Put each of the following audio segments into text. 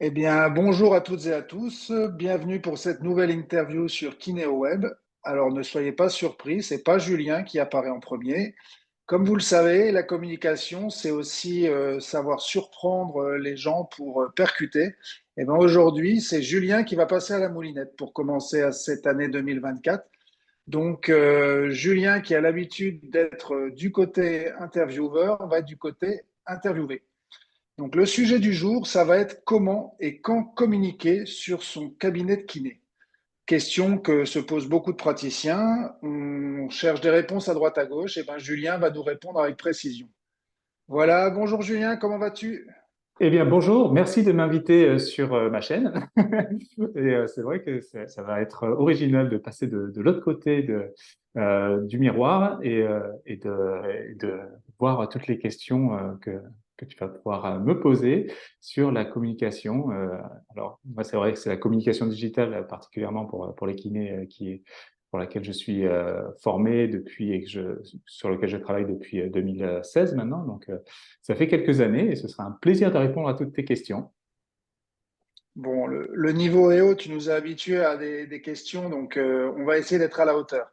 Eh bien, bonjour à toutes et à tous. Bienvenue pour cette nouvelle interview sur KinéoWeb. Alors, ne soyez pas surpris, c'est pas Julien qui apparaît en premier. Comme vous le savez, la communication, c'est aussi savoir surprendre les gens pour percuter. Eh bien, aujourd'hui, c'est Julien qui va passer à la moulinette pour commencer à cette année 2024. Donc, Julien, qui a l'habitude d'être du côté intervieweur, va être du côté interviewé. Donc, le sujet du jour, ça va être comment et quand communiquer sur son cabinet de kiné. Question que se posent beaucoup de praticiens. On cherche des réponses à droite à gauche. Et ben, Julien va nous répondre avec précision. Voilà, bonjour Julien, comment vas-tu? Eh bien, bonjour, merci de m'inviter sur ma chaîne. C'est vrai que ça va être original de passer de l'autre côté du miroir et de voir toutes les questions que tu vas pouvoir me poser sur la communication. Alors, moi, c'est vrai que c'est la communication digitale, particulièrement pour les kinés, pour laquelle je suis formé depuis et sur lequel je travaille depuis 2016 maintenant. Donc, ça fait quelques années et ce sera un plaisir de répondre à toutes tes questions. Bon, le niveau est haut, tu nous as habitués à des questions, donc on va essayer d'être à la hauteur.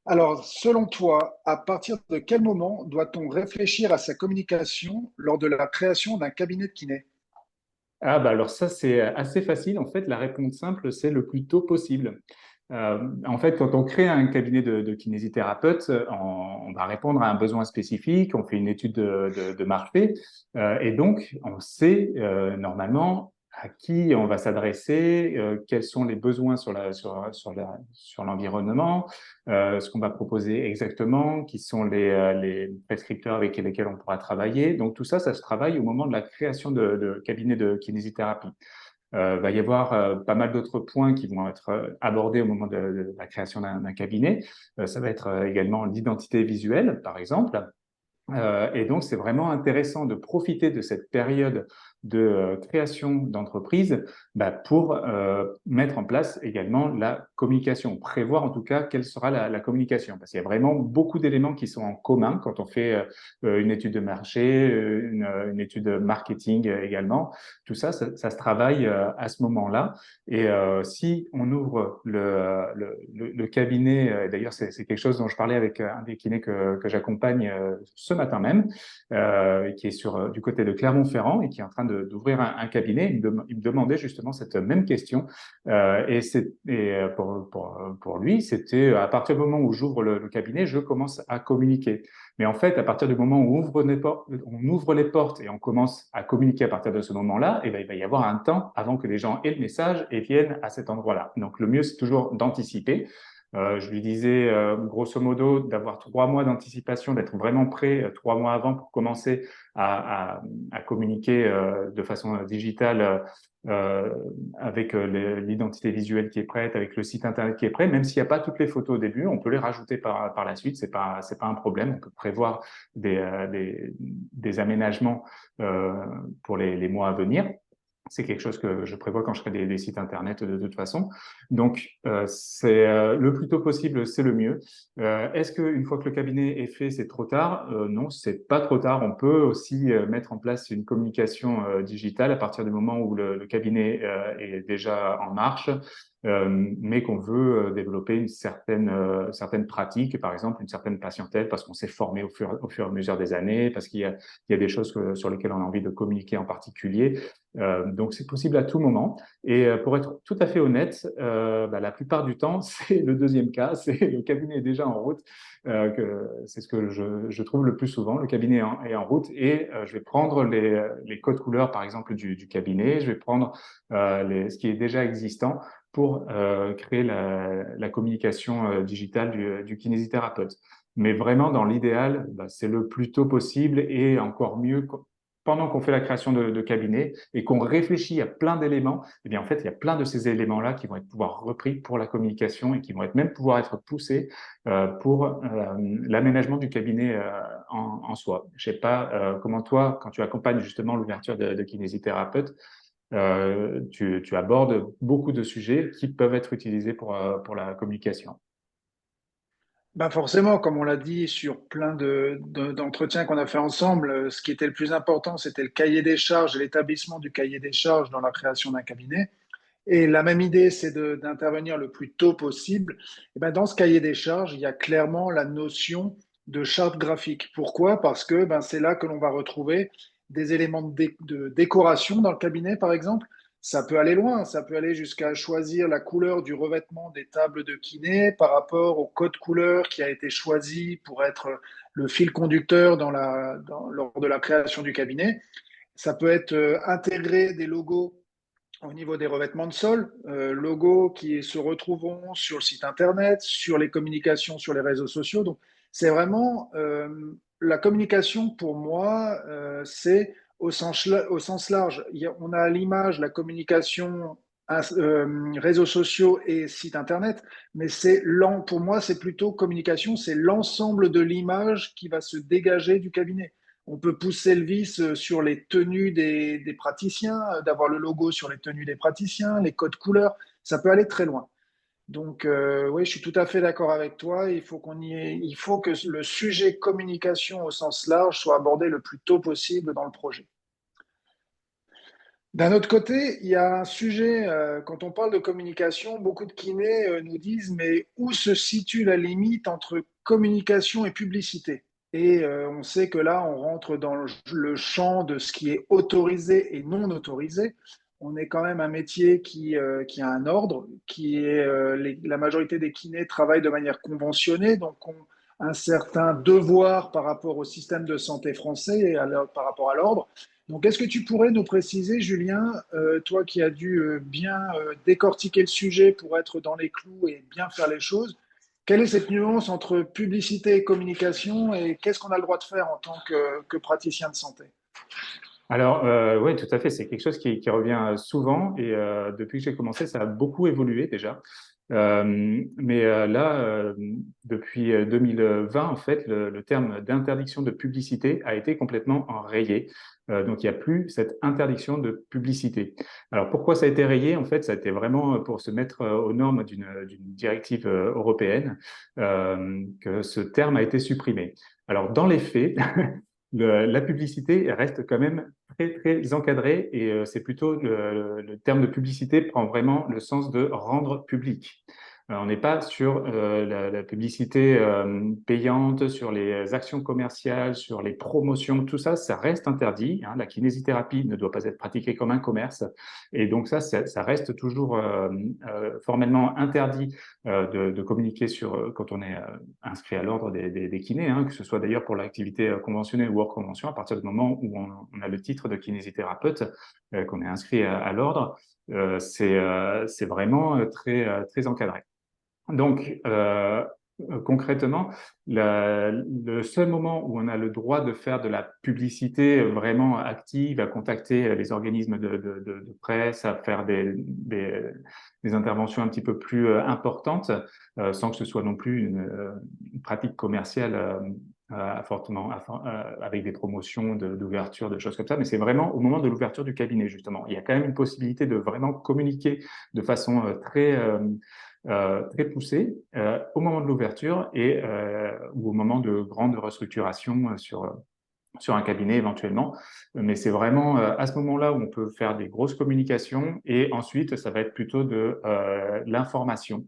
Alors, selon toi, à partir de quel moment doit-on réfléchir à sa communication lors de la création d'un cabinet de kiné? Ah bah alors ça c'est assez facile. En fait, la réponse simple, c'est le plus tôt possible. En fait, quand on crée un cabinet de kinésithérapeute, on va répondre à un besoin spécifique, on fait une étude de marché, et donc on sait normalement à qui on va s'adresser, quels sont les besoins sur l'environnement, ce qu'on va proposer exactement, qui sont les prescripteurs avec lesquels on pourra travailler. Donc tout ça, ça se travaille au moment de la création de cabinet de kinésithérapie. Va y avoir pas mal d'autres points qui vont être abordés au moment de la création d'un cabinet. Ça va être également l'identité visuelle, par exemple. Et donc, c'est vraiment intéressant de profiter de cette période de création d'entreprise pour mettre en place également la communication, prévoir en tout cas quelle sera la communication, parce qu'il y a vraiment beaucoup d'éléments qui sont en commun quand on fait une étude de marché, une étude de marketing également. Tout ça, ça se travaille à ce moment-là. Et si on ouvre le cabinet, d'ailleurs c'est quelque chose dont je parlais avec un des kinés que j'accompagne ce matin même, qui est du côté de Clermont-Ferrand et qui est en train d'ouvrir un cabinet. Il me demandait justement cette même question. Pour lui, c'était à partir du moment où j'ouvre le cabinet, je commence à communiquer. Mais en fait, à partir du moment où on ouvre les portes et on commence à communiquer à partir de ce moment-là, eh ben, il va y avoir un temps avant que les gens aient le message et viennent à cet endroit-là. Donc, le mieux, c'est toujours d'anticiper. Je lui disais, grosso modo, d'avoir 3 mois d'anticipation, d'être vraiment prêt 3 mois avant pour commencer à communiquer de façon digitale avec l'identité visuelle qui est prête, avec le site internet qui est prêt. Même s'il n'y a pas toutes les photos au début, on peut les rajouter par la suite. C'est pas un problème. On peut prévoir des aménagements euh, pour les mois à venir. C'est quelque chose que je prévois quand je crée des sites internet de toute façon. Donc, c'est le plus tôt possible, c'est le mieux. Est-ce qu'une fois que le cabinet est fait, c'est trop tard? Non, c'est pas trop tard. On peut aussi mettre en place une communication digitale à partir du moment où le cabinet est déjà en marche, mais qu'on veut développer certaine pratique, par exemple une certaine patientèle, parce qu'on s'est formé au fur et à mesure des années, parce qu'il y a des choses sur lesquelles on a envie de communiquer en particulier. Donc, c'est possible à tout moment. Et pour être tout à fait honnête, la plupart du temps, c'est le deuxième cas, c'est le cabinet est déjà en route. C'est ce que je trouve le plus souvent. Le cabinet est en route et je vais prendre les codes couleurs, par exemple, du cabinet. Je vais prendre ce qui est déjà existant pour créer la communication digitale du kinésithérapeute. Mais vraiment, dans l'idéal, c'est le plus tôt possible et encore mieux pendant qu'on fait la création de cabinet et qu'on réfléchit à plein d'éléments. Eh bien, en fait, il y a plein de ces éléments-là qui vont être pouvoir repris pour la communication et qui vont même pouvoir être poussés pour l'aménagement du cabinet en soi. Je sais pas comment toi, quand tu accompagnes justement l'ouverture de kinésithérapeutes, tu abordes beaucoup de sujets qui peuvent être utilisés pour la communication. Ben forcément, comme on l'a dit sur plein d'entretiens qu'on a fait ensemble, ce qui était le plus important, c'était le cahier des charges et l'établissement du cahier des charges dans la création d'un cabinet. Et la même idée, c'est d'intervenir le plus tôt possible. Et ben dans ce cahier des charges, il y a clairement la notion de charte graphique. Pourquoi? Parce que ben, c'est là que l'on va retrouver des éléments de décoration dans le cabinet, par exemple. Ça peut aller loin, ça peut aller jusqu'à choisir la couleur du revêtement des tables de kiné par rapport au code couleur qui a été choisi pour être le fil conducteur lors de la création du cabinet. Ça peut être intégrer des logos au niveau des revêtements de sol, logos qui se retrouveront sur le site internet, sur les communications sur les réseaux sociaux. Donc, c'est vraiment la communication pour moi, c'est au sens large. On a à l'image la communication réseaux sociaux et site internet, mais pour moi, c'est plutôt communication, c'est l'ensemble de l'image qui va se dégager du cabinet. On peut pousser le vice sur les tenues des praticiens, d'avoir le logo sur les tenues des praticiens, les codes couleurs, ça peut aller très loin. Donc, oui, je suis tout à fait d'accord avec toi. Il faut que le sujet communication au sens large soit abordé le plus tôt possible dans le projet. D'un autre côté, il y a un sujet, quand on parle de communication, beaucoup de kinés nous disent, mais où se situe la limite entre communication et publicité? Et on sait que là, on rentre dans le champ de ce qui est autorisé et non autorisé. On est quand même un métier qui a un ordre, la majorité des kinés travaillent de manière conventionnée, donc ont un certain devoir par rapport au système de santé français et par rapport à l'ordre. Donc, est-ce que tu pourrais nous préciser, Julien, toi qui as dû bien décortiquer le sujet pour être dans les clous et bien faire les choses, quelle est cette nuance entre publicité et communication et qu'est-ce qu'on a le droit de faire en tant que praticien de santé? Alors, oui, tout à fait. C'est quelque chose qui revient souvent et depuis que j'ai commencé, ça a beaucoup évolué déjà. Mais là, depuis 2020, en fait, le terme d'interdiction de publicité a été complètement rayé. Donc, il n'y a plus cette interdiction de publicité. Alors, pourquoi ça a été rayé? En fait, ça a été vraiment pour se mettre aux normes d'une directive européenne que ce terme a été supprimé. Alors, dans les faits, la publicité reste quand même très, très encadrée et c'est plutôt le terme de publicité prend vraiment le sens de rendre public. On n'est pas sur la publicité payante, sur les actions commerciales, sur les promotions, tout ça, ça reste interdit. Hein. La kinésithérapie ne doit pas être pratiquée comme un commerce. Et donc ça reste toujours formellement interdit de communiquer quand on est inscrit à l'ordre des kinés, hein, que ce soit d'ailleurs pour l'activité conventionnelle ou hors convention, à partir du moment où on a le titre de kinésithérapeute, qu'on est inscrit à l'ordre, c'est vraiment très encadré. Donc, concrètement, le seul moment où on a le droit de faire de la publicité vraiment active, à contacter les organismes de presse, à faire des interventions un petit peu plus importantes, sans que ce soit non plus une pratique commerciale avec des promotions d'ouverture, de choses comme ça, mais c'est vraiment au moment de l'ouverture du cabinet, justement. Il y a quand même une possibilité de vraiment communiquer de façon très poussée au moment de l'ouverture ou au moment de grandes restructurations sur un cabinet éventuellement. Mais c'est vraiment à ce moment-là où on peut faire des grosses communications et ensuite, ça va être plutôt de l'information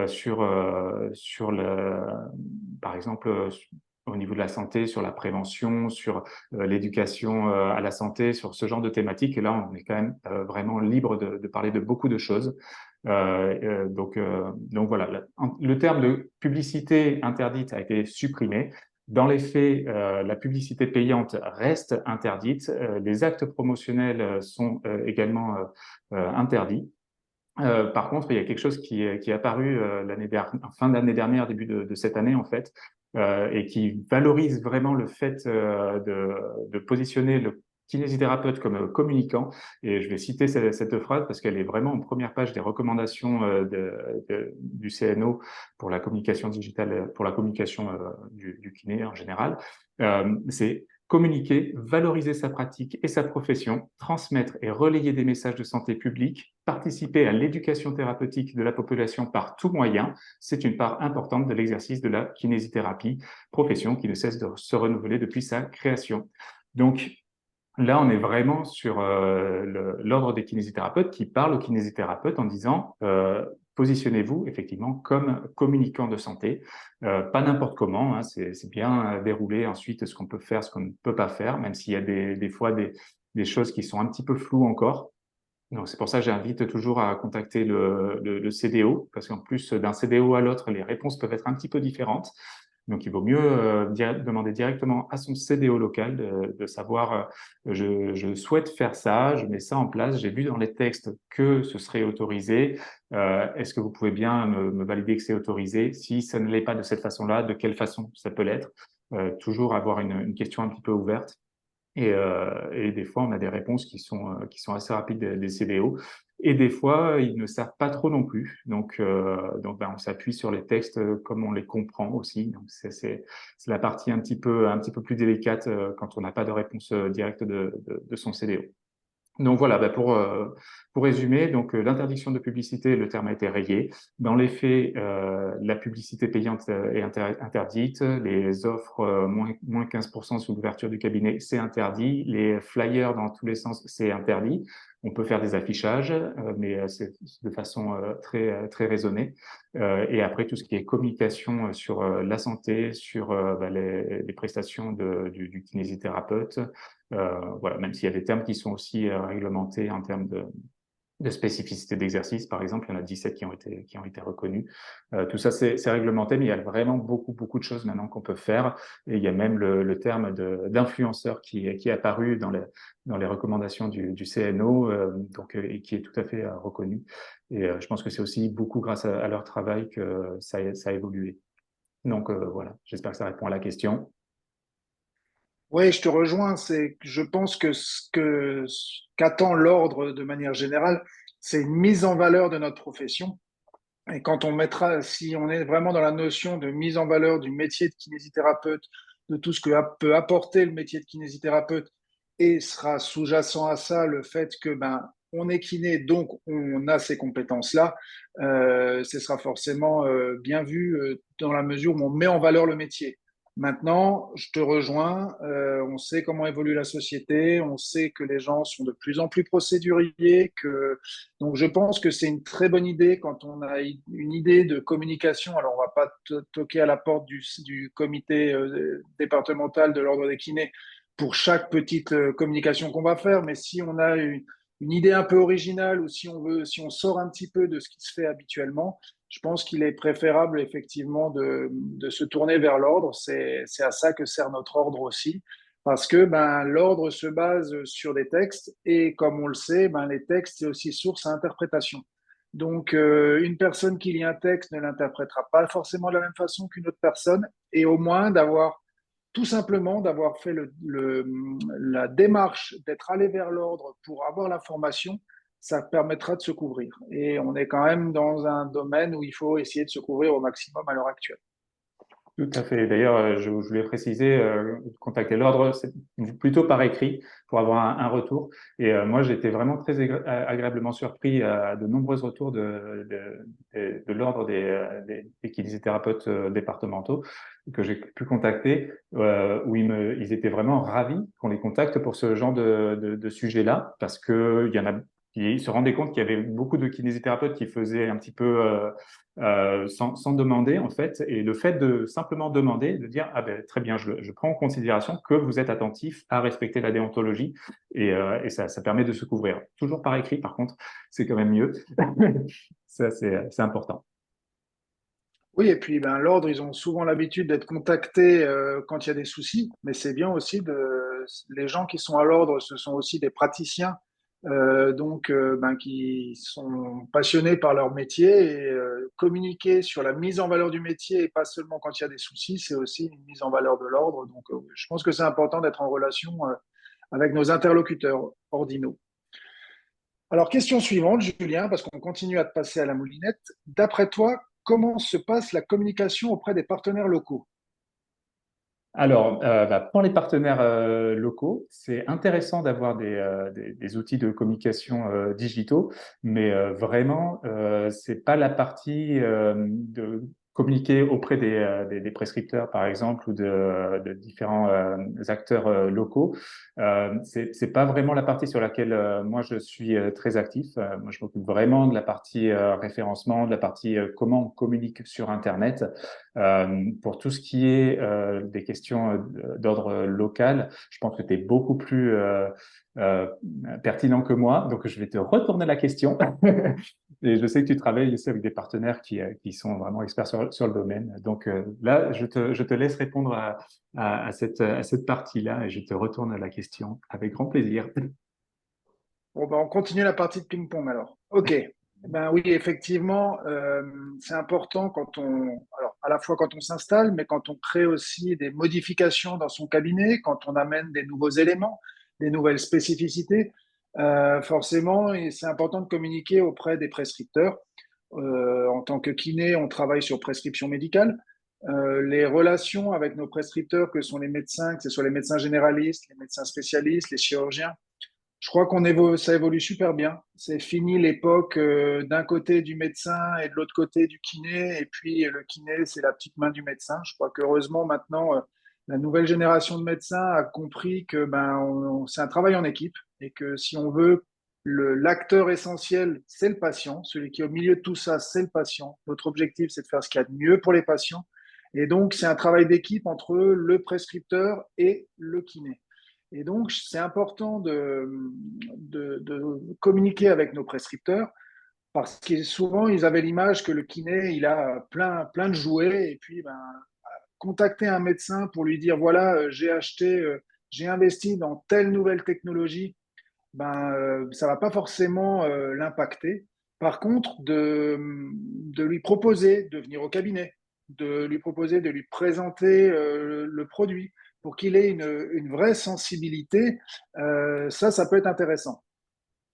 sur par exemple, au niveau de la santé, sur la prévention, sur l'éducation à la santé, sur ce genre de thématiques. Et là, on est quand même vraiment libre de parler de beaucoup de choses. Donc voilà, le terme de publicité interdite a été supprimé. Dans les faits, la publicité payante reste interdite. Les actes promotionnels sont également interdits. Par contre, il y a quelque chose qui est apparu fin d'année dernière, début de cette année en fait, et qui valorise vraiment le fait de positionner le kinésithérapeute comme communicant. Et je vais citer cette phrase parce qu'elle est vraiment en première page des recommandations du CNO pour la communication digitale, pour la communication du kiné en général. C'est communiquer, valoriser sa pratique et sa profession, transmettre et relayer des messages de santé publique, participer à l'éducation thérapeutique de la population par tout moyen, c'est une part importante de l'exercice de la kinésithérapie, profession qui ne cesse de se renouveler depuis sa création. Donc, là, on est vraiment sur l'ordre des kinésithérapeutes qui parle aux kinésithérapeutes en disant positionnez-vous effectivement comme communicant de santé, pas n'importe comment, hein, c'est bien dérouler ensuite ce qu'on peut faire, ce qu'on ne peut pas faire, même s'il y a des fois des choses qui sont un petit peu floues encore. Donc, c'est pour ça que j'invite toujours à contacter le CDO, parce qu'en plus d'un CDO à l'autre, les réponses peuvent être un petit peu différentes. Donc, il vaut mieux demander directement à son CDO local de savoir, je souhaite faire ça, je mets ça en place, j'ai vu dans les textes que ce serait autorisé. Est-ce que vous pouvez bien me valider que c'est autorisé? Si ça ne l'est pas de cette façon-là, de quelle façon ça peut l'être? Toujours avoir une question un petit peu ouverte. Et des fois, on a des réponses qui sont assez rapides des CDO. Et des fois, ils ne savent pas trop non plus. Donc ben, on s'appuie sur les textes comme on les comprend aussi. Donc, c'est la partie un petit peu plus délicate quand on n'a pas de réponse directe de son CDO. Donc voilà, bah pour résumer, donc l'interdiction de publicité, le terme a été rayé. Dans les faits, la publicité payante est interdite. Les offres moins 15% sous l'ouverture du cabinet, c'est interdit. Les flyers dans tous les sens, c'est interdit. On peut faire des affichages, mais c'est de façon très raisonnée. Et après, tout ce qui est communication sur la santé, sur bah, les prestations du kinésithérapeute, voilà, même s'il y a des termes qui sont aussi réglementés en termes de spécificité d'exercice, par exemple, il y en a 17 qui ont été reconnus. Tout ça, c'est réglementé, mais il y a vraiment beaucoup de choses maintenant qu'on peut faire. Et il y a même le terme d'influenceur qui est apparu dans les recommandations du CNO, et qui est tout à fait reconnu. Et je pense que c'est aussi beaucoup grâce à leur travail que ça a évolué. Donc voilà, j'espère que ça répond à la question. Oui, je te rejoins. Je pense que ce qu'attend l'ordre de manière générale, c'est une mise en valeur de notre profession. Et quand on mettra, si on est vraiment dans la notion de mise en valeur du métier de kinésithérapeute, de tout ce que peut apporter le métier de kinésithérapeute, et sera sous-jacent à ça le fait que ben on est kiné, donc on a ces compétences-là, ce sera forcément bien vu dans la mesure où on met en valeur le métier. Maintenant, je te rejoins, on sait comment évolue la société, on sait que les gens sont de plus en plus procéduriers, donc je pense que c'est une très bonne idée quand on a une idée de communication. Alors on va pas toquer à la porte du comité départemental de l'ordre des kinés pour chaque petite communication qu'on va faire, mais si on a une idée un peu originale ou si on sort un petit peu de ce qui se fait habituellement, je pense qu'il est préférable effectivement de se tourner vers l'ordre. C'est à ça que sert notre ordre aussi. Parce que ben, l'ordre se base sur des textes et comme on le sait, ben, les textes, c'est aussi source à interprétation. Donc, une personne qui lit un texte ne l'interprétera pas forcément de la même façon qu'une autre personne et au moins d'avoir tout simplement d'avoir fait la démarche d'être allé vers l'ordre pour avoir l'information, ça permettra de se couvrir. Et on est quand même dans un domaine où il faut essayer de se couvrir au maximum à l'heure actuelle. Tout à fait. D'ailleurs, je voulais préciser, contacter l'ordre, c'est plutôt par écrit pour avoir un retour. Et moi, j'étais vraiment très agréablement surpris à de nombreux retours de l'ordre des kinésithérapeutes départementaux que j'ai pu contacter, où ils étaient vraiment ravis qu'on les contacte pour ce genre de sujet-là, parce que il y en a, ils se rendaient compte qu'il y avait beaucoup de kinésithérapeutes qui faisaient un petit peu sans demander en fait, et le fait de simplement demander, de dire ah ben très bien, je prends en considération que vous êtes attentif à respecter la déontologie et ça permet de se couvrir. Toujours par écrit, par contre, c'est quand même mieux. Ça c'est important. Oui, et puis ben, l'ordre, ils ont souvent l'habitude d'être contactés quand il y a des soucis, mais c'est bien aussi les gens qui sont à l'ordre, ce sont aussi des praticiens, ben, qui sont passionnés par leur métier et communiquer sur la mise en valeur du métier et pas seulement quand il y a des soucis, c'est aussi une mise en valeur de l'ordre. Donc, je pense que c'est important d'être en relation avec nos interlocuteurs ordinaux. Alors, question suivante, Julien, parce qu'on continue à te passer à la moulinette. D'après toi, comment se passe la communication auprès des partenaires locaux? Alors, pour les partenaires locaux, c'est intéressant d'avoir des outils de communication digitaux, mais vraiment, c'est pas la partie de communiquer auprès des prescripteurs, par exemple, ou de différents acteurs locaux. C'est pas vraiment la partie sur laquelle moi je suis très actif. Moi, je m'occupe vraiment de la partie référencement, de la partie comment on communique sur Internet. Pour tout ce qui est des questions d'ordre local, je pense que tu es beaucoup plus euh, pertinent que moi, donc je vais te retourner la question. Et je sais que tu travailles aussi avec des partenaires qui sont vraiment experts sur le domaine. Donc là, je te laisse répondre à cette partie-là et je te retourne la question avec grand plaisir. Bon, ben, on continue la partie de ping-pong alors. Ok. Ben oui, effectivement, c'est important quand alors à la fois quand on s'installe, mais quand on crée aussi des modifications dans son cabinet, quand on amène des nouveaux éléments, des nouvelles spécificités, forcément, et c'est important de communiquer auprès des prescripteurs. En tant que kiné, on travaille sur prescription médicale. Les relations avec nos prescripteurs, que sont les médecins, que ce soit les médecins généralistes, les médecins spécialistes, les chirurgiens, je crois ça évolue super bien. C'est fini l'époque d'un côté du médecin et de l'autre côté du kiné. Et puis le kiné, c'est la petite main du médecin. Je crois qu'heureusement maintenant, la nouvelle génération de médecins a compris que c'est un travail en équipe et que si on veut, l'acteur essentiel, c'est le patient. Celui qui est au milieu de tout ça, c'est le patient. Notre objectif, c'est de faire ce qu'il y a de mieux pour les patients. Et donc, c'est un travail d'équipe entre le prescripteur et le kiné. Et donc, c'est important de communiquer avec nos prescripteurs parce que souvent, ils avaient l'image que le kiné, il a plein de jouets et puis, contacter un médecin pour lui dire, voilà, j'ai investi dans telle nouvelle technologie, ça va pas forcément l'impacter. Par contre, de lui proposer de venir au cabinet, de lui proposer de lui présenter le produit pour qu'il ait une vraie sensibilité, ça peut être intéressant.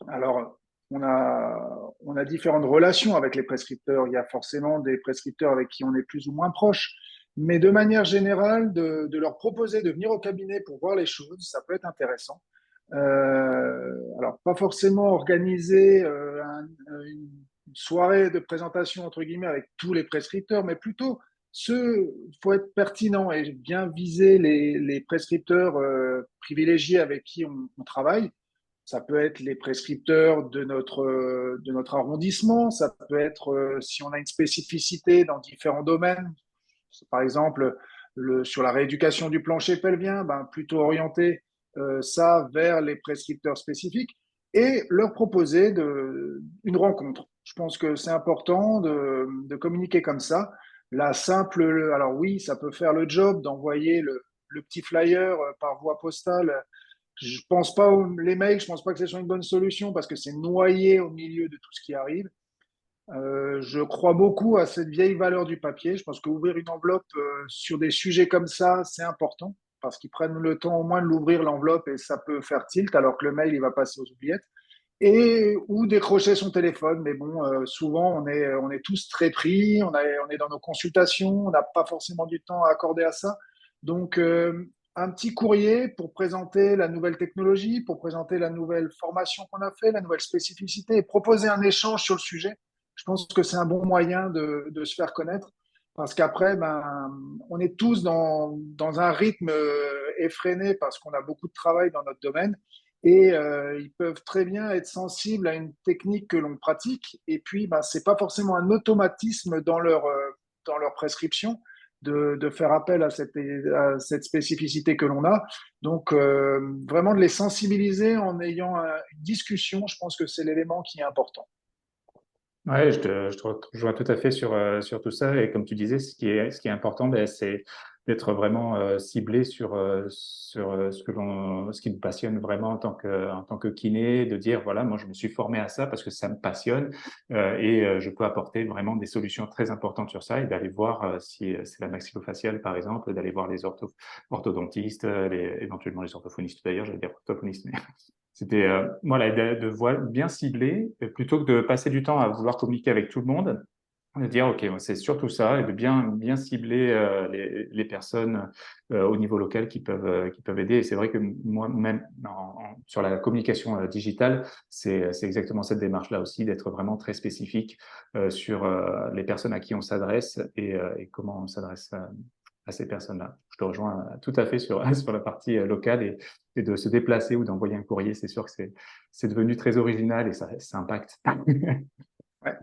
Alors, on a différentes relations avec les prescripteurs. Il y a forcément des prescripteurs avec qui on est plus ou moins proche. Mais de manière générale, de leur proposer de venir au cabinet pour voir les choses, ça peut être intéressant. Alors, pas forcément organiser une soirée de présentation, entre guillemets, avec tous les prescripteurs, mais plutôt il faut être pertinent et bien viser les prescripteurs privilégiés avec qui on travaille. Ça peut être les prescripteurs de notre arrondissement, ça peut être si on a une spécificité dans différents domaines, par exemple sur la rééducation du plancher pelvien, plutôt orienter ça vers les prescripteurs spécifiques et leur proposer une rencontre. Je pense que c'est important de communiquer comme ça. Alors oui, ça peut faire le job d'envoyer le petit flyer par voie postale. Je pense pas les mails, je pense pas que ce soit une bonne solution parce que c'est noyé au milieu de tout ce qui arrive. Je crois beaucoup à cette vieille valeur du papier. Je pense qu'ouvrir une enveloppe sur des sujets comme ça, c'est important parce qu'ils prennent le temps au moins de l'ouvrir l'enveloppe et ça peut faire tilt alors que le mail il va passer aux oubliettes et ou décrocher son téléphone. Mais bon, souvent on est tous très pris, on est dans nos consultations, on n'a pas forcément du temps à accorder à ça. Donc un petit courrier pour présenter la nouvelle technologie, pour présenter la nouvelle formation qu'on a fait, la nouvelle spécificité et proposer un échange sur le sujet. Je pense que c'est un bon moyen de se faire connaître parce qu'après, on est tous dans un rythme effréné parce qu'on a beaucoup de travail dans notre domaine et ils peuvent très bien être sensibles à une technique que l'on pratique et puis c'est pas forcément un automatisme dans leur prescription de faire appel à cette spécificité que l'on a. Donc vraiment de les sensibiliser en ayant une discussion, je pense que c'est l'élément qui est important. Ouais, je te rejoins tout à fait sur tout ça. Et comme tu disais, ce qui est important, ben, c'est d'être vraiment ciblé sur ce qui nous passionne vraiment en tant que kiné, de dire, voilà, moi, je me suis formé à ça parce que ça me passionne je peux apporter vraiment des solutions très importantes sur ça et d'aller voir si c'est la maxillofaciale, par exemple, d'aller voir les orthodontistes, éventuellement les orthophonistes d'ailleurs, j'allais dire orthophonistes, mais c'était voilà, bien cibler plutôt que de passer du temps à vouloir communiquer avec tout le monde. De dire, OK, c'est surtout ça, et de bien cibler les personnes au niveau local qui peuvent aider. Et c'est vrai que moi-même, sur la communication digitale, c'est exactement cette démarche-là aussi, d'être vraiment très spécifique sur les personnes à qui on s'adresse et comment on s'adresse à ces personnes-là. Je te rejoins tout à fait sur, sur la partie locale et de se déplacer ou d'envoyer un courrier. C'est sûr que c'est devenu très original et ça impacte. Ouais.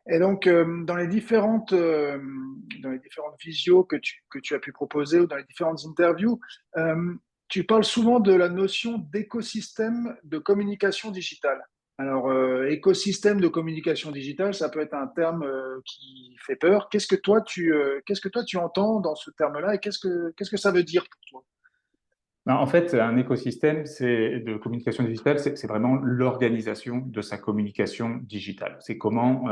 Et donc, dans les différentes visios que tu as pu proposer ou dans les différentes interviews, euh, tu parles souvent de la notion d'écosystème de communication digitale. Alors, écosystème de communication digitale, ça peut être un terme qui fait peur. Qu'est-ce que toi tu entends dans ce terme-là et qu'est-ce que ça veut dire pour toi? Ben, en fait, un écosystème de communication digitale, c'est vraiment l'organisation de sa communication digitale. C'est comment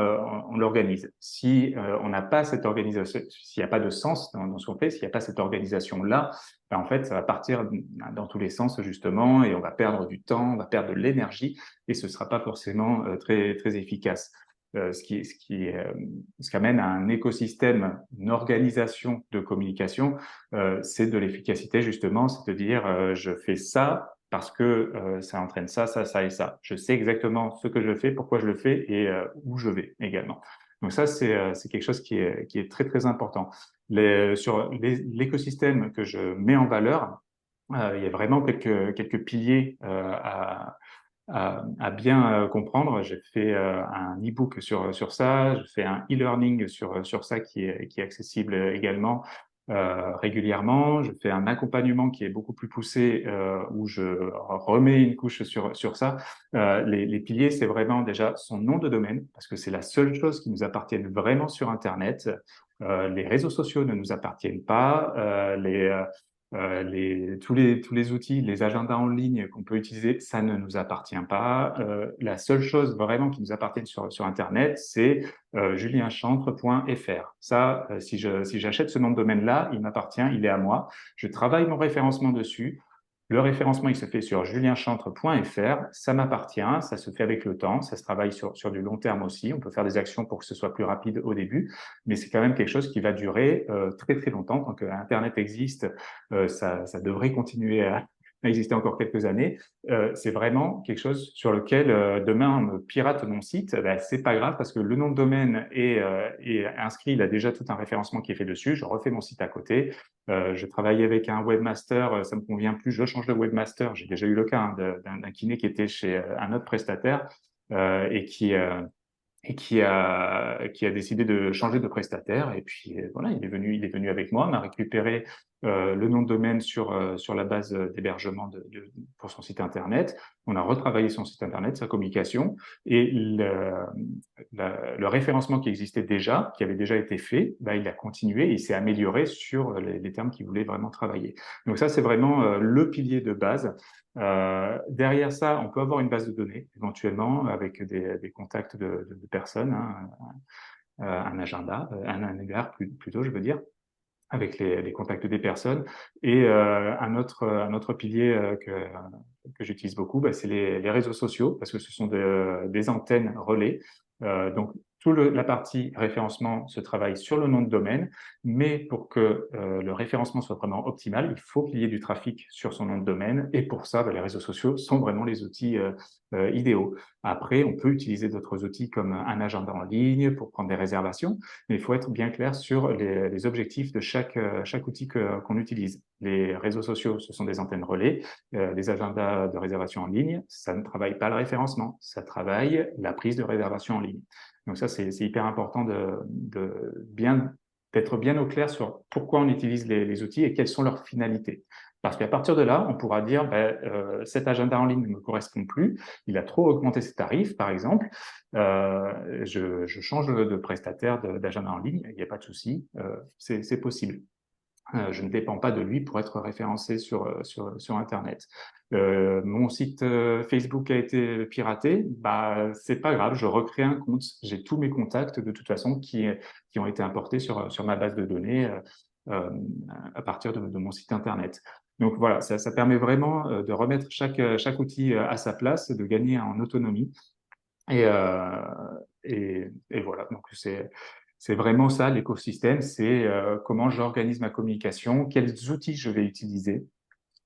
on l'organise. Si on n'a pas cette organisation, s'il n'y a pas de sens dans ce qu'on fait, s'il n'y a pas cette organisation-là, ben, en fait, ça va partir dans tous les sens justement, et on va perdre du temps, on va perdre de l'énergie, et ce ne sera pas forcément très efficace. Ce qui amène à un écosystème, une organisation de communication, c'est de l'efficacité justement, c'est de dire je fais ça parce que ça entraîne ça, ça et ça. Je sais exactement ce que je fais, pourquoi je le fais et où je vais également. Donc ça, c'est quelque chose qui est très important. Sur l'écosystème que je mets en valeur, il y a vraiment quelques piliers à bien comprendre. J'ai fait un e-book sur ça, je fais un e-learning sur ça qui est accessible également régulièrement. Je fais un accompagnement qui est beaucoup plus poussé où je remets une couche sur ça. Les piliers, c'est vraiment déjà son nom de domaine, parce que c'est la seule chose qui nous appartienne vraiment sur Internet. Les réseaux sociaux ne nous appartiennent pas. Tous les outils, les agendas en ligne qu'on peut utiliser, ça ne nous appartient pas. La seule chose vraiment qui nous appartient sur Internet, c'est julienchantre.fr. Ça, si j'achète ce nom de domaine-là, il m'appartient, il est à moi. Je travaille mon référencement dessus. Le référencement, il se fait sur julienchantre.fr. Ça m'appartient, ça se fait avec le temps, ça se travaille sur du long terme aussi. On peut faire des actions pour que ce soit plus rapide au début, mais c'est quand même quelque chose qui va durer très longtemps. Tant que Internet existe, ça devrait continuer à exister encore quelques années. C'est vraiment quelque chose sur lequel demain on me pirate mon site, ben, c'est pas grave parce que le nom de domaine est inscrit, il a déjà tout un référencement qui est fait dessus. Je refais mon site à côté. Je travaille avec un webmaster, ça me convient plus, je change de webmaster. J'ai déjà eu le cas d'un kiné qui était chez un autre prestataire et qui a décidé de changer de prestataire. Et puis voilà, il est venu avec moi, m'a récupéré le nom de domaine sur la base d'hébergement pour son site internet. On a retravaillé son site internet, sa communication et le référencement qui existait déjà, qui avait déjà été fait, bah, il a continué, il s'est amélioré sur les termes qu'il voulait vraiment travailler. Donc ça, c'est vraiment le pilier de base. Derrière ça, on peut avoir une base de données éventuellement avec des contacts de personnes, hein, un agenda, un annuaire plutôt, je veux dire, avec les contacts des personnes. Et un autre pilier que j'utilise beaucoup, bah, c'est les réseaux sociaux parce que ce sont des antennes relais. Donc, la partie référencement se travaille sur le nom de domaine, mais pour que le référencement soit vraiment optimal, il faut qu'il y ait du trafic sur son nom de domaine. Et pour ça, bah, les réseaux sociaux sont vraiment les outils idéaux. Après, on peut utiliser d'autres outils comme un agenda en ligne pour prendre des réservations, mais il faut être bien clair sur les objectifs de chaque outil qu'on utilise. Les réseaux sociaux, ce sont des antennes relais. Les agendas de réservation en ligne, ça ne travaille pas le référencement, ça travaille la prise de réservation en ligne. Donc ça, c'est hyper important d'être bien au clair sur pourquoi on utilise les outils et quelles sont leurs finalités. Parce qu'à partir de là, on pourra dire, ben, cet agenda en ligne ne me correspond plus, il a trop augmenté ses tarifs, par exemple, je change de prestataire d'agenda en ligne, il n'y a pas de souci, c'est possible. Je ne dépends pas de lui pour être référencé sur Internet. Mon site Facebook a été piraté, bah c'est pas grave, je recrée un compte. J'ai tous mes contacts de toute façon qui ont été importés sur ma base de données euh, à partir de mon site Internet. Donc voilà, ça permet vraiment de remettre chaque outil à sa place, de gagner en autonomie. Et et voilà. Donc c'est vraiment ça l'écosystème, c'est comment j'organise ma communication, quels outils je vais utiliser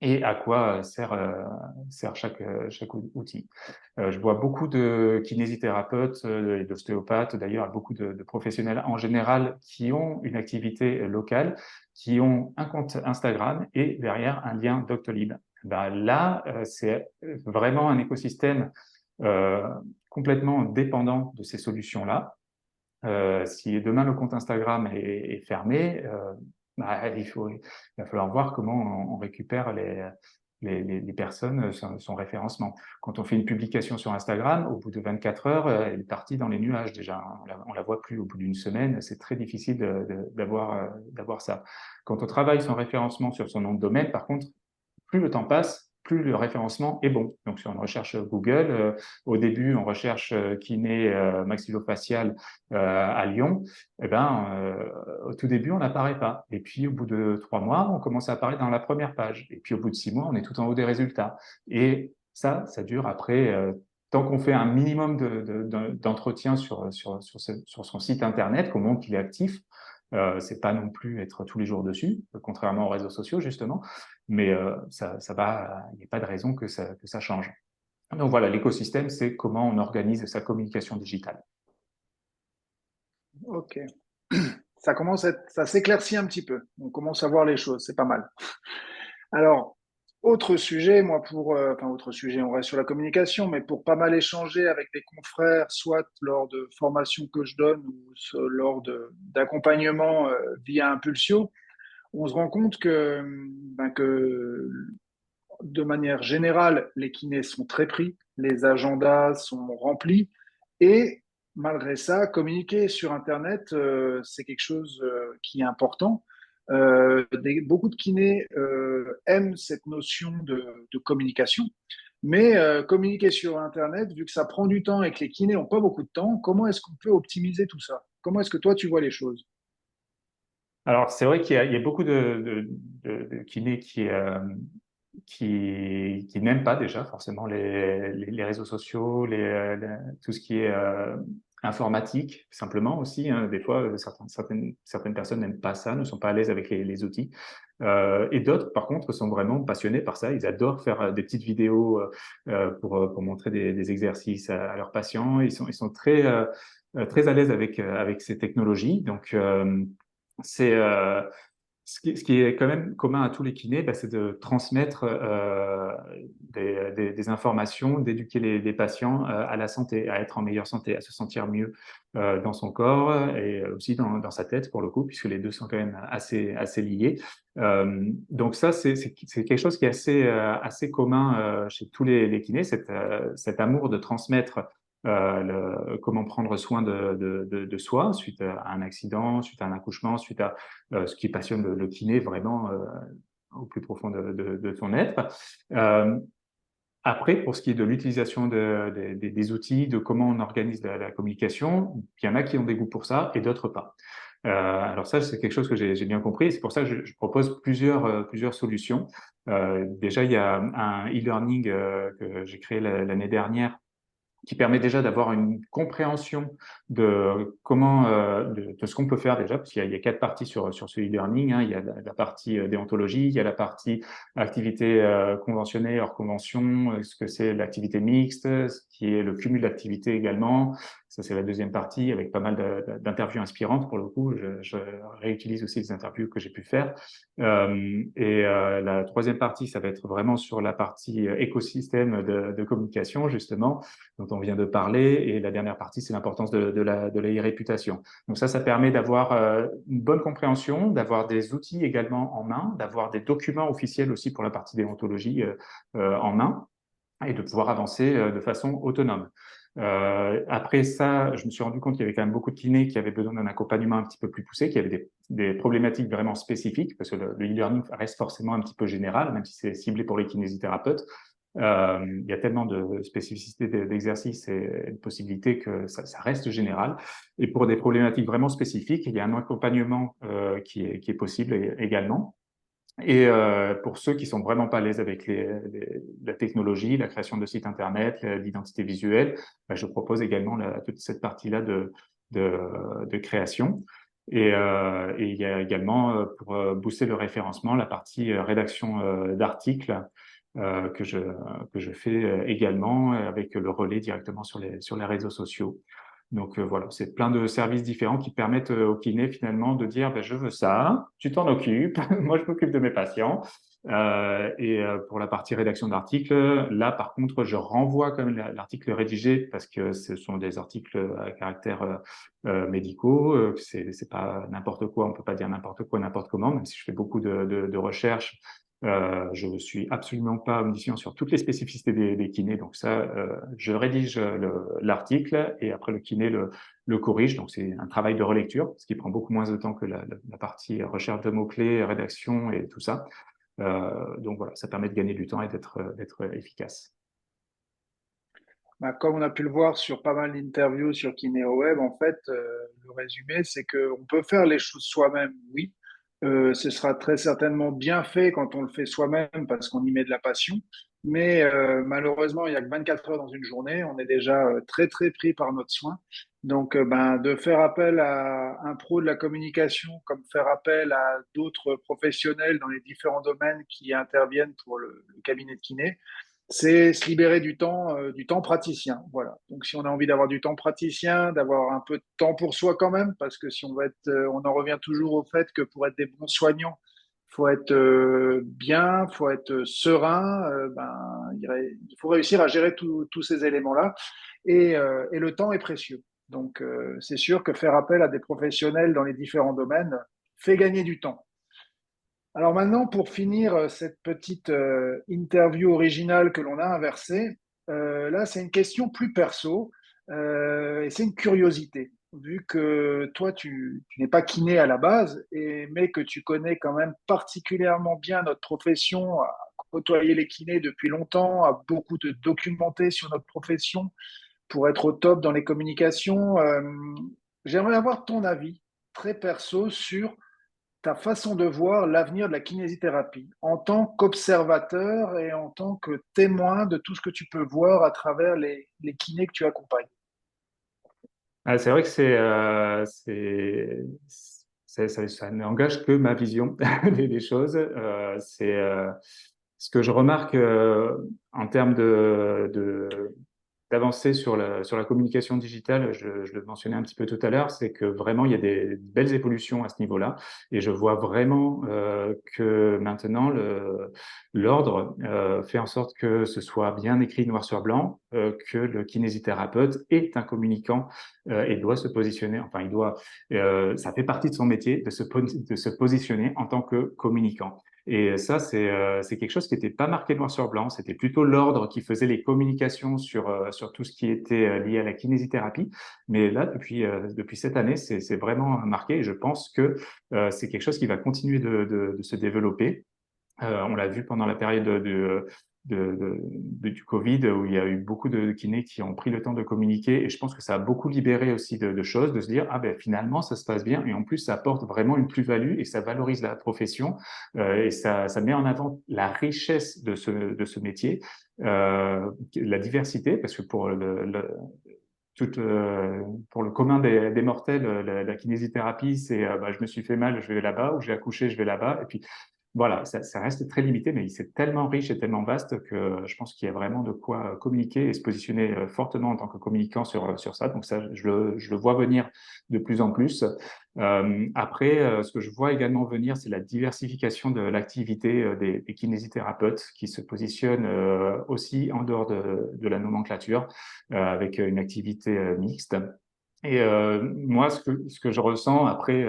et à quoi sert chaque outil. Je vois beaucoup de kinésithérapeutes et d'ostéopathes, d'ailleurs, beaucoup de professionnels en général qui ont une activité locale, qui ont un compte Instagram et derrière un lien Doctolib. Ben là, c'est vraiment un écosystème euh, complètement dépendant de ces solutions-là. Si demain le compte Instagram est fermé, bah, il va falloir voir comment on récupère les personnes, son référencement. Quand on fait une publication sur Instagram, au bout de 24 heures, elle est partie dans les nuages déjà. On la voit plus au bout d'une semaine. C'est très difficile d'avoir ça. Quand on travaille son référencement sur son nom de domaine, par contre, plus le temps passe, plus le référencement est bon. Donc, sur une recherche Google, au début, on recherche kiné maxillofacial à Lyon. Eh ben, au tout début, on n'apparaît pas. Et puis, au bout de 3 mois, on commence à apparaître dans la première page. Et puis, au bout de 6 mois, on est tout en haut des résultats. Et ça dure après. Tant qu'on fait un minimum d'entretien sur son site internet, qu'on montre qu'il est actif, c'est pas non plus être tous les jours dessus, contrairement aux réseaux sociaux justement, mais ça va, il n'y a pas de raison que ça change. Donc voilà, l'écosystème, c'est comment on organise sa communication digitale. Ok. Ça s'éclaircit un petit peu. On commence à voir les choses, c'est pas mal. Alors, autre sujet, moi enfin autre sujet, on reste sur la communication, mais pour pas mal échanger avec des confrères, soit lors de formations que je donne ou lors d'accompagnement via Impulsio, on se rend compte que de manière générale, les kinés sont très pris, les agendas sont remplis, et malgré ça, communiquer sur Internet, c'est quelque chose qui est important. Beaucoup de kinés aiment cette notion de communication, mais communiquer sur Internet, vu que ça prend du temps et que les kinés n'ont pas beaucoup de temps, comment est-ce qu'on peut optimiser tout ça? Comment est-ce que toi, tu vois les choses? Alors, c'est vrai qu'il y a beaucoup de kinés qui n'aiment pas déjà forcément les réseaux sociaux, tout ce qui est informatique, simplement aussi. Hein. Des fois, certaines personnes n'aiment pas ça, ne sont pas à l'aise avec les outils. Et d'autres, par contre, sont vraiment passionnés par ça. Ils adorent faire des petites vidéos pour montrer des exercices à leurs patients. Ils sont très à l'aise avec ces technologies. Donc, c'est ce qui est quand même commun à tous les kinés, bah, c'est de transmettre des informations, d'éduquer les patients à la santé, à être en meilleure santé, à se sentir mieux dans son corps et aussi dans sa tête pour le coup, puisque les deux sont quand même assez liés. Donc ça, c'est quelque chose qui est assez commun chez tous les kinés, cet amour de transmettre comment prendre soin de soi suite à un accident, suite à un accouchement, suite à ce qui passionne le kiné vraiment au plus profond de son être. Euh, Après, pour ce qui est de l'utilisation des outils, de comment on organise la communication, il y en a qui ont des goûts pour ça et d'autres pas. Alors ça, c'est quelque chose que j'ai bien compris. C'est pour ça que je propose plusieurs solutions. Déjà, il y a un e-learning que j'ai créé l'année dernière qui permet déjà d'avoir une compréhension de comment de ce qu'on peut faire déjà, parce qu'il y a 4 parties sur ce e-learning. Hein. Il y a la partie déontologie, il y a la partie activité conventionnée, hors convention, ce que c'est l'activité mixte, ce qui est le cumul d'activités également. Ça, c'est la deuxième partie, avec pas mal d'interviews inspirantes pour le coup. Je réutilise aussi les interviews que j'ai pu faire. La troisième partie, ça va être vraiment sur la partie écosystème de communication, justement, dont on vient de parler. Et la dernière partie, c'est l'importance de la e-réputation. Donc ça permet d'avoir une bonne compréhension, d'avoir des outils également en main, d'avoir des documents officiels aussi pour la partie déontologie en main et de pouvoir avancer de façon autonome. Après ça, je me suis rendu compte qu'il y avait quand même beaucoup de kinés qui avaient besoin d'un accompagnement un petit peu plus poussé, qui avaient des problématiques vraiment spécifiques, parce que le e-learning reste forcément un petit peu général, même si c'est ciblé pour les kinésithérapeutes. Il y a tellement de spécificités d'exercice et de possibilités que ça reste général. Et pour des problématiques vraiment spécifiques, il y a un accompagnement qui est possible également. Et pour ceux qui sont vraiment pas à l'aise avec la technologie, la création de sites internet, l'identité visuelle, bah, je propose également toute cette partie-là de création. Et il y a également, pour booster le référencement, la partie rédaction d'articles que je fais également avec le relais directement sur les réseaux sociaux. Donc voilà, c'est plein de services différents qui permettent au kiné finalement de dire ben, je veux ça, tu t'en occupes, moi je m'occupe de mes patients. Pour la partie rédaction d'articles, là par contre je renvoie quand même l'article rédigé parce que ce sont des articles à caractère médicaux, c'est pas n'importe quoi, on peut pas dire n'importe quoi n'importe comment, même si je fais beaucoup de recherches. Je ne suis absolument pas omniscient sur toutes les spécificités des kinés, donc ça, je rédige l'article et après le kiné le corrige. Donc c'est un travail de relecture, ce qui prend beaucoup moins de temps que la partie recherche de mots-clés, rédaction et tout ça. Donc voilà, ça permet de gagner du temps et d'être efficace. Bah, comme on a pu le voir sur pas mal d'interviews sur KinéoWeb, en fait, le résumé, c'est qu'on peut faire les choses soi-même, oui. Ce sera très certainement bien fait quand on le fait soi-même parce qu'on y met de la passion. Mais malheureusement, il n'y a que 24 heures dans une journée. On est déjà très, très pris par notre soin. Donc, ben, de faire appel à un pro de la communication, comme faire appel à d'autres professionnels dans les différents domaines qui interviennent pour le cabinet de kiné, c'est se libérer du temps praticien. Voilà. Donc, si on a envie d'avoir du temps praticien, d'avoir un peu de temps pour soi quand même, parce que si on veut être, on en revient toujours au fait que pour être des bons soignants, faut être bien, faut être serein. Il faut réussir à gérer tous ces éléments-là, et le temps est précieux. Donc, c'est sûr que faire appel à des professionnels dans les différents domaines fait gagner du temps. Alors maintenant, pour finir cette petite interview originale que l'on a inversée, là, c'est une question plus perso et c'est une curiosité. Vu que toi, tu n'es pas kiné à la base, mais que tu connais quand même particulièrement bien notre profession, à côtoyer les kinés depuis longtemps, à beaucoup te documenter sur notre profession pour être au top dans les communications, j'aimerais avoir ton avis très perso sur ta façon de voir l'avenir de la kinésithérapie en tant qu'observateur et en tant que témoin de tout ce que tu peux voir à travers les kinés que tu accompagnes. Ah, c'est vrai que ça n'engage que ma vision des choses. Ce que je remarque en termes d'avancer sur la communication digitale, je le mentionnais un petit peu tout à l'heure, c'est que vraiment il y a des belles évolutions à ce niveau-là, et je vois vraiment que maintenant l'ordre fait en sorte que ce soit bien écrit noir sur blanc, que le kinésithérapeute est un communicant et doit se positionner, enfin ça fait partie de son métier de se positionner en tant que communicant. Et ça, c'est quelque chose qui n'était pas marqué noir sur blanc. C'était plutôt l'ordre qui faisait les communications sur tout ce qui était lié à la kinésithérapie. Mais là, depuis cette année, c'est vraiment marqué. Et je pense que c'est quelque chose qui va continuer de se développer. On l'a vu pendant la période du Covid, où il y a eu beaucoup de kinés qui ont pris le temps de communiquer, et je pense que ça a beaucoup libéré aussi de choses, de se dire, ah ben finalement, ça se passe bien, et en plus, ça apporte vraiment une plus-value, et ça valorise la profession, et ça met en avant la richesse de ce métier, la diversité, parce que pour le commun des mortels, la kinésithérapie, c'est bah, je me suis fait mal, je vais là-bas, ou j'ai accouché, je vais là-bas. Et puis voilà, ça reste très limité, mais c'est tellement riche et tellement vaste que je pense qu'il y a vraiment de quoi communiquer et se positionner fortement en tant que communicant sur ça. Donc ça, je le vois venir de plus en plus. Après, ce que je vois également venir, c'est la diversification de l'activité des kinésithérapeutes qui se positionnent aussi en dehors de la nomenclature avec une activité mixte. Et moi, ce que je ressens après,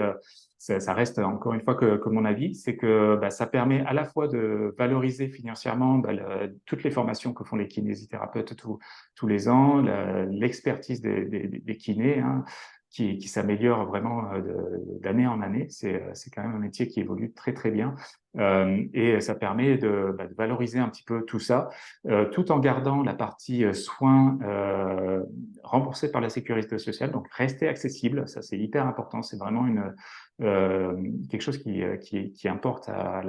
ça reste encore une fois que mon avis, c'est que bah, ça permet à la fois de valoriser financièrement bah, toutes les formations que font les kinésithérapeutes tous les ans, l'expertise des kinés, hein, qui s'améliore vraiment d'année en année. C'est quand même un métier qui évolue très très bien. Et ça permet de valoriser un petit peu tout ça, tout en gardant la partie soins remboursée par la sécurité sociale. Donc, rester accessible, ça c'est hyper important. C'est vraiment quelque chose qui importe à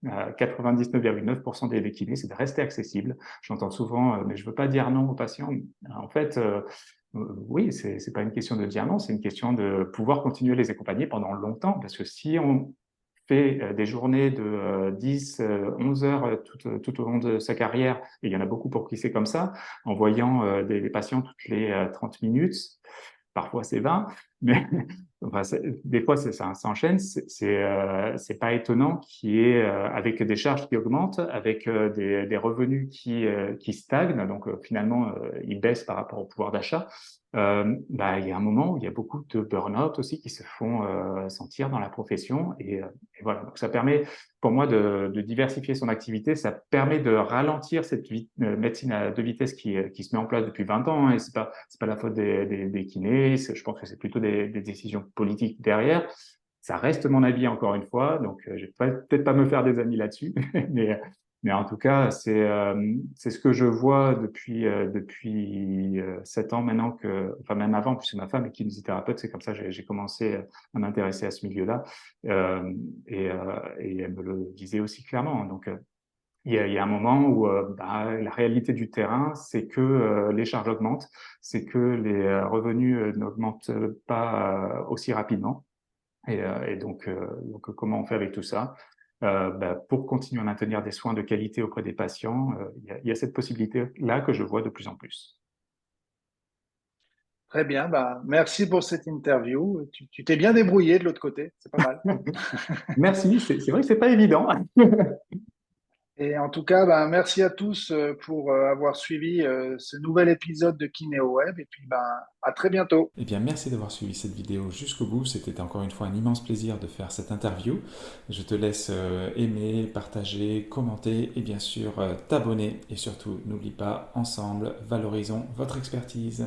99,9% des kinés, c'est de rester accessible. J'entends souvent, mais je veux pas dire non aux patients. En fait, oui, c'est pas une question de dire non, c'est une question de pouvoir continuer à les accompagner pendant longtemps, parce que si on fait des journées de 10, 11 heures tout au long de sa carrière, et il y en a beaucoup pour qui c'est comme ça, en voyant des patients toutes les 30 minutes, parfois c'est 20, mais enfin, des fois ça s'enchaîne, c'est pas étonnant qu'il y ait, avec des charges qui augmentent, avec des revenus qui stagnent, donc finalement ils baissent par rapport au pouvoir d'achat. Il y a un moment où il y a beaucoup de burn-out aussi qui se font sentir dans la profession, et voilà. Donc ça permet pour moi de diversifier son activité, ça permet de ralentir cette médecine à deux vitesses qui se met en place depuis 20 ans, hein, et c'est pas la faute des kinés, je pense que c'est plutôt des décisions politiques derrière. Ça reste mon avis encore une fois, donc je vais peut-être pas me faire des amis là-dessus, mais en tout cas, c'est ce que je vois depuis 7 ans maintenant, enfin même avant, puisque ma femme est kinésithérapeute, c'est comme ça que j'ai commencé à m'intéresser à ce milieu-là, et elle me le disait aussi clairement. Donc il y a un moment où la réalité du terrain, c'est que les charges augmentent, c'est que les revenus n'augmentent pas aussi rapidement. Et donc, comment on fait avec tout ça? Pour continuer à maintenir des soins de qualité auprès des patients, il y a cette possibilité-là que je vois de plus en plus. Très bien, merci pour cette interview. Tu t'es bien débrouillé de l'autre côté, c'est pas mal. Merci, c'est vrai que c'est pas évident. Et en tout cas, merci à tous pour avoir suivi ce nouvel épisode de Kinéo Web. Et puis, à très bientôt. Eh bien, merci d'avoir suivi cette vidéo jusqu'au bout. C'était encore une fois un immense plaisir de faire cette interview. Je te laisse aimer, partager, commenter et bien sûr t'abonner. Et surtout, n'oublie pas, ensemble, valorisons votre expertise.